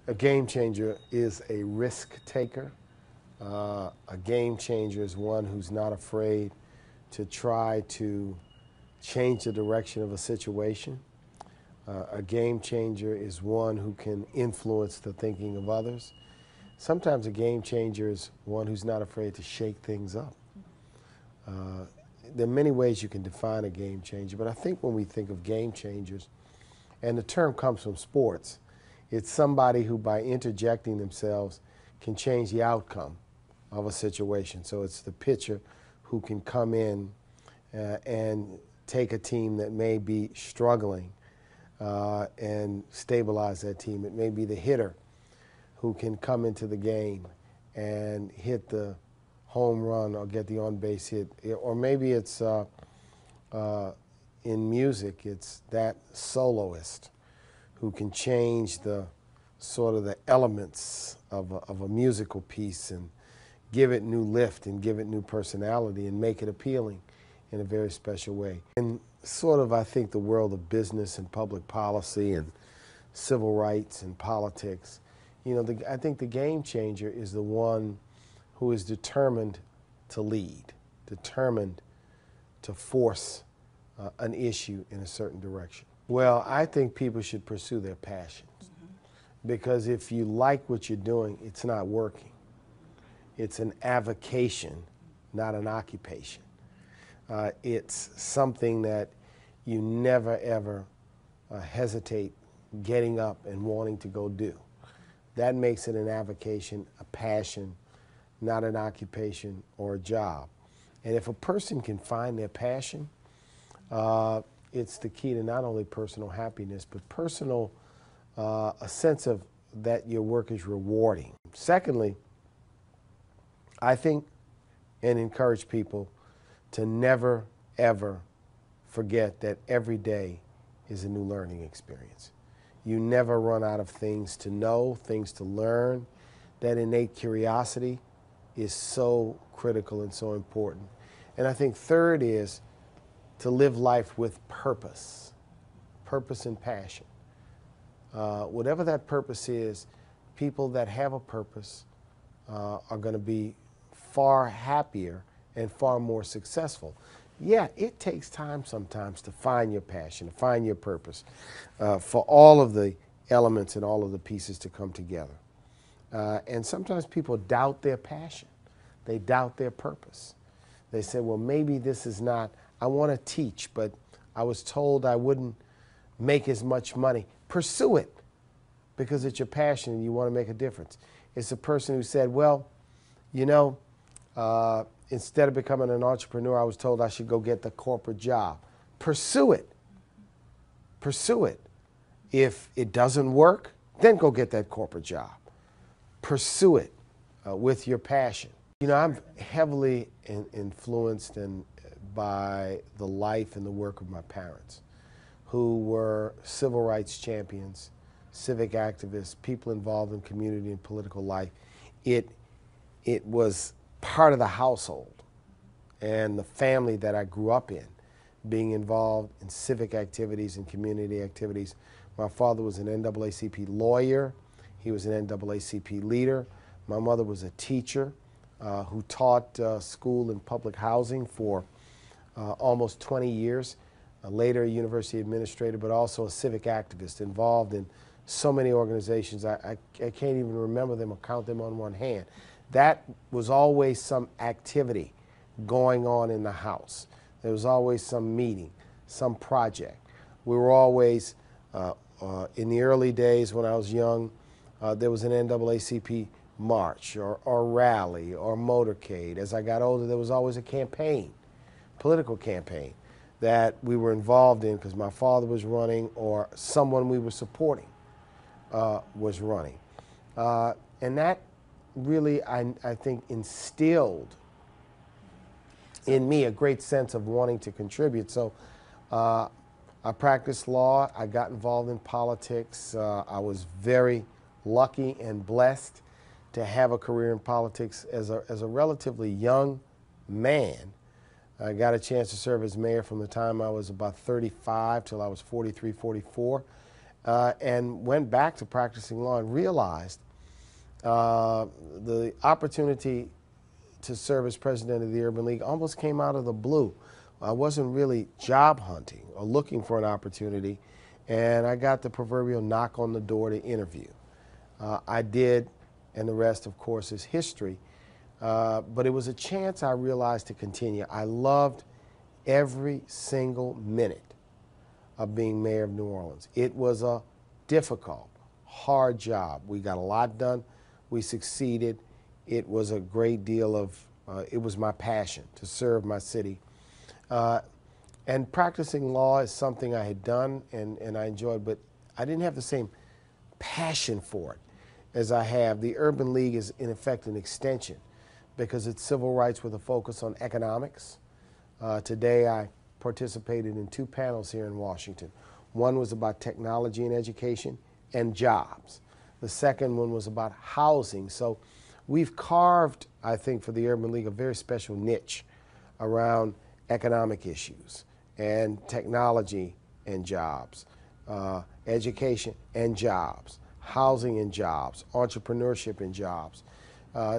A game changer is a risk taker. A game changer is one who's not afraid to try to change the direction of a situation. A game changer is one who can influence the thinking of others. Sometimes a game changer is one who's not afraid to shake things up. There are many ways you can define a game changer, but I think when we think of game changers, and the term comes from sports, it's somebody who by interjecting themselves can change the outcome of a situation. So it's the pitcher who can come in and take a team that may be struggling and stabilize that team. It may be the hitter who can come into the game and hit the home run or get the on-base hit. Or maybe it's in music, it's that soloist who can change the sort of the elements of a musical piece and give it new lift and give it new personality and make it appealing in a very special way. And sort of, I think, the world of business and public policy and civil rights and politics, you know, I think the game changer is the one who is determined to lead, determined to force an issue in a certain direction. Well, I think people should pursue their passions, because if you like what you're doing, it's not working. It's an avocation, not an occupation. It's something that you never, ever hesitate getting up and wanting to go do. That makes it an avocation, a passion, not an occupation or a job. And if a person can find their passion, it's the key to not only personal happiness, but personal, a sense of that your work is rewarding. Secondly, I think and encourage people to never, ever forget that every day is a new learning experience. You never run out of things to know, things to learn. That innate curiosity is so critical and so important. And I think third is to live life with purpose, purpose and passion. Whatever that purpose is, people that have a purpose are going to be far happier and far more successful. Yeah, it takes time sometimes to find your passion, to find your purpose, for all of the elements and all of the pieces to come together. And sometimes people doubt their passion. They doubt their purpose. They say, well, maybe this is not, I want to teach, but I was told I wouldn't make as much money. Pursue it, because it's your passion and you want to make a difference. It's a person who said, well, you know, instead of becoming an entrepreneur, I was told I should go get the corporate job. Pursue it. Pursue it. If it doesn't work, then go get that corporate job. Pursue it with your passion. You know, I'm heavily influenced by the life and the work of my parents, who were civil rights champions, civic activists, people involved in community and political life. It was part of the household and the family that I grew up in, being involved in civic activities and community activities. My father was an NAACP lawyer. He was an NAACP leader. My mother was a teacher who taught school and public housing for almost 20 years. Later a university administrator, but also a civic activist involved in so many organizations. I can't even remember them or count them on one hand. That was always some activity going on in the house. There was always some meeting, some project. We were always, in the early days when I was young, there was an NAACP march or rally or motorcade. As I got older, there was always a campaign, political campaign, that we were involved in because my father was running or someone we were supporting was running. And that really, I think, instilled in me a great sense of wanting to contribute. So I practiced law. I got involved in politics. I was very lucky and blessed to have a career in politics as a relatively young man. I got a chance to serve as mayor from the time I was about 35 till I was 43, 44. and went back to practicing law and realized the opportunity to serve as president of the Urban League almost came out of the blue. I wasn't really job hunting or looking for an opportunity, and I got the proverbial knock on the door to interview. I did, and the rest, of course, is history. But it was a chance, I realized, to continue. I loved every single minute of being mayor of New Orleans. It was a difficult, hard job. We got a lot done. We succeeded. It was a great deal of, it was my passion to serve my city. And practicing law is something I had done and I enjoyed, but I didn't have the same passion for it as I have. The Urban League is, in effect, an extension because it's civil rights with a focus on economics. Today I participated in 2 panels here in Washington. One was about technology and education and jobs. The second one was about housing. So we've carved, I think, for the Urban League a very special niche around economic issues and technology and jobs, education and jobs, housing and jobs, entrepreneurship and jobs,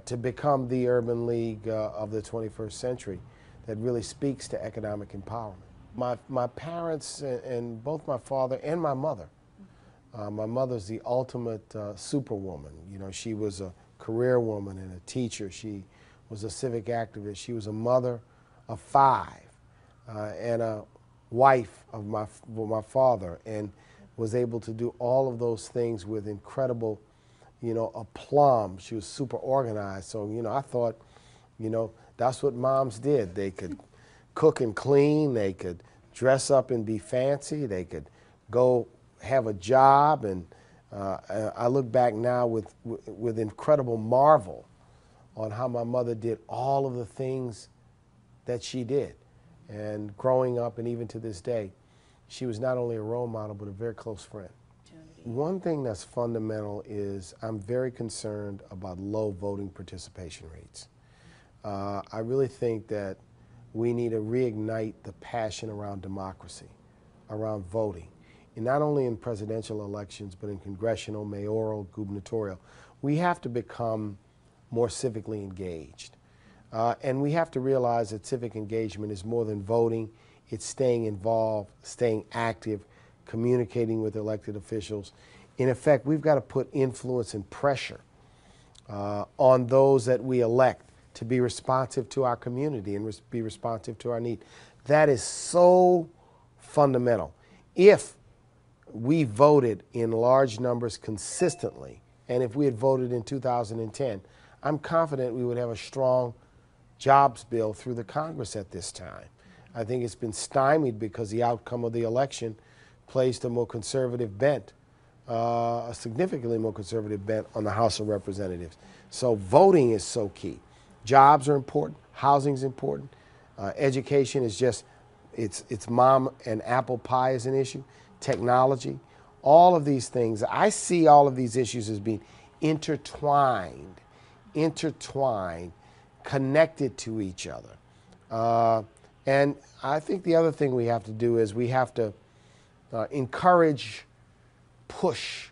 to become the Urban League of the 21st century that really speaks to economic empowerment. My parents, and both my father and my mother's the ultimate superwoman. You know, she was a career woman and a teacher. She was a civic activist. She was a mother of 5 and a wife of my father, and was able to do all of those things with incredible, you know, aplomb. She was super organized. So, you know, I thought, you know, that's what moms did. They could cook and clean. They could dress up and be fancy. They could go have a job. And I look back now with incredible marvel on how my mother did all of the things that she did. And growing up, and even to this day, she was not only a role model, but a very close friend. One thing that's fundamental is I'm very concerned about low voting participation rates. I really think that we need to reignite the passion around democracy, around voting, and not only in presidential elections, but in congressional, mayoral, gubernatorial. We have to become more civically engaged. And we have to realize that civic engagement is more than voting. It's staying involved, staying active, communicating with elected officials. In effect, we've got to put influence and pressure on those that we elect to be responsive to our community and be responsive to our need. That is so fundamental. If we voted in large numbers consistently, and if we had voted in 2010, I'm confident we would have a strong jobs bill through the Congress at this time. I think it's been stymied because the outcome of the election placed a more conservative bent, a significantly more conservative bent on the House of Representatives. So voting is so key. Jobs are important. Housing is important. Education is just, it's mom and apple pie is an issue. Technology, all of these things. I see all of these issues as being intertwined, connected to each other. And I think the other thing we have to do is we have to encourage, push,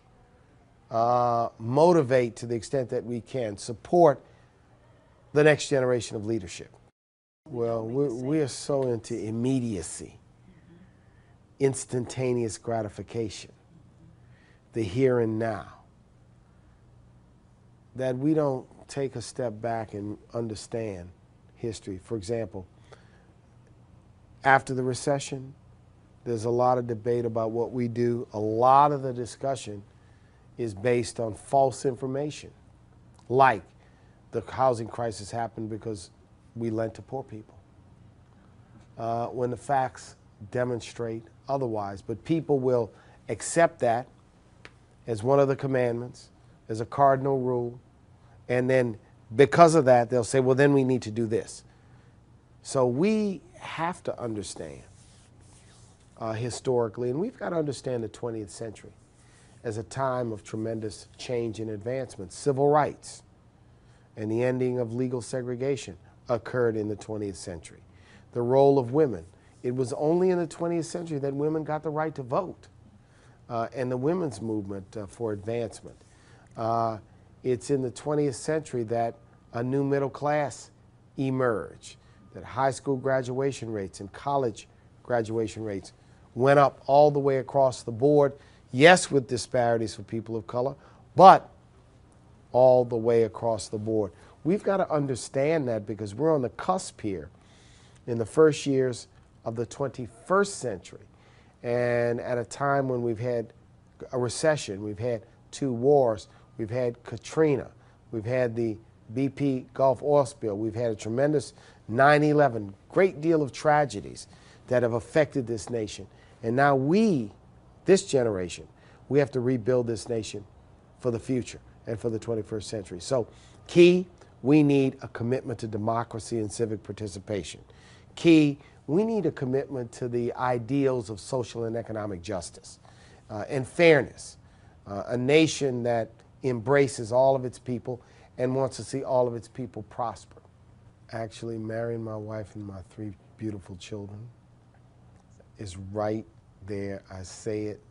motivate to the extent that we can, support the next generation of leadership. Well, we are so into immediacy, instantaneous gratification, the here and now, that we don't take a step back and understand history. For example, after the recession, there's a lot of debate about what we do. A lot of the discussion is based on false information, like the housing crisis happened because we lent to poor people, when the facts demonstrate otherwise. But people will accept that as one of the commandments, as a cardinal rule, and then because of that, they'll say, well, then we need to do this. So we have to understand historically, and we've got to understand the 20th century as a time of tremendous change and advancement. Civil rights and the ending of legal segregation occurred in the 20th century. The role of women. It was only in the 20th century that women got the right to vote. and the women's movement for advancement. It's in the 20th century that a new middle class emerged, that high school graduation rates and college graduation rates went up all the way across the board, yes, with disparities for people of color, but all the way across the board. We've got to understand that because we're on the cusp here in the first years of the 21st century, and at a time when we've had a recession, we've had 2 wars, we've had Katrina, we've had the BP Gulf oil spill, we've had a tremendous 9/11, great deal of tragedies that have affected this nation. And now we, this generation, we have to rebuild this nation for the future and for the 21st century. So key, we need a commitment to democracy and civic participation. Key, we need a commitment to the ideals of social and economic justice and fairness. A nation that embraces all of its people and wants to see all of its people prosper. Actually, marrying my wife and my 3 beautiful children is right there. I say it,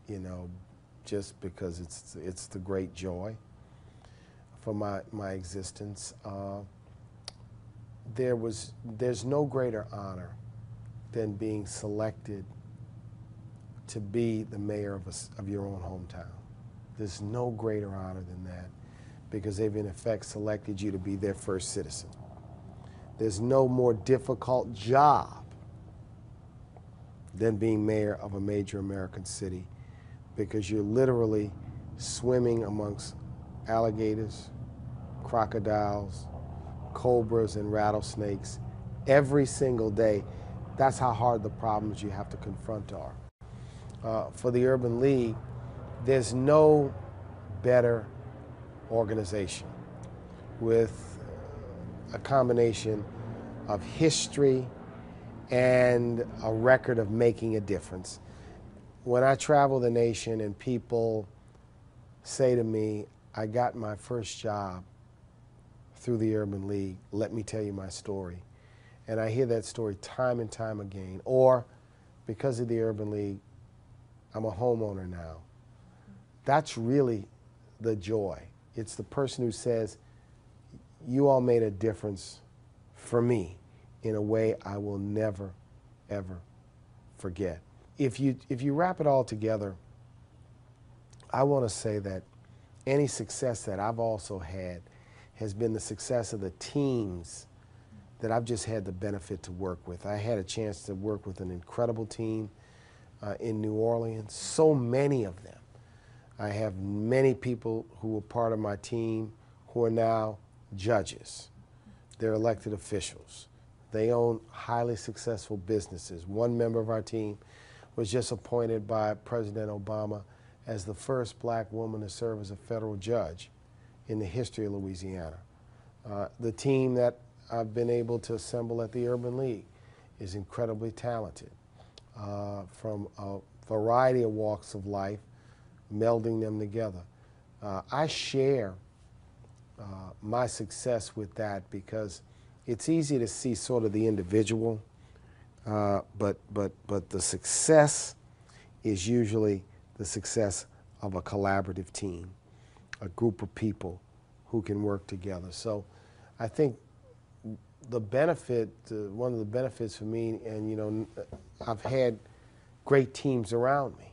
you know, just because it's the great joy for my existence. There's no greater honor than being selected to be the mayor of your own hometown. There's no greater honor than that because they've in effect selected you to be their first citizen. There's no more difficult job than being mayor of a major American city because you're literally swimming amongst alligators, crocodiles, cobras, and rattlesnakes every single day. That's how hard the problems you have to confront are. For the Urban League, there's no better organization with a combination of history and a record of making a difference. When I travel the nation and people say to me, I got my first job through the Urban League, let me tell you my story. And I hear that story time and time again. Or, because of the Urban League, I'm a homeowner now. That's really the joy. It's the person who says, you all made a difference for me in a way I will never, ever forget. If you wrap it all together, I want to say that any success that I've also had has been the success of the teams that I've just had the benefit to work with. I had a chance to work with an incredible team in New Orleans, so many of them. I have many people who were part of my team who are now judges. They're elected officials. They own highly successful businesses. One member of our team was just appointed by President Obama as the first black woman to serve as a federal judge in the history of Louisiana. The team that I've been able to assemble at the Urban League is incredibly talented from a variety of walks of life, melding them together. I share my success with that because it's easy to see sort of the individual, but the success is usually the success of a collaborative team, a group of people who can work together. So I think the benefit, one of the benefits for me, and you know, I've had great teams around me.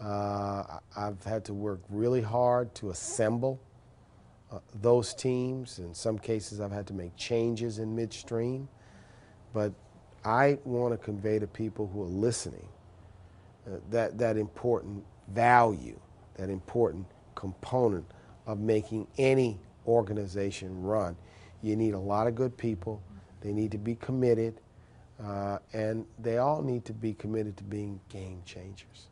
I've had to work really hard to assemble those teams. In some cases, I've had to make changes in midstream. But I want to convey to people who are listening that important value, that important component of making any organization run. You need a lot of good people. They need to be committed, and they all need to be committed to being game changers.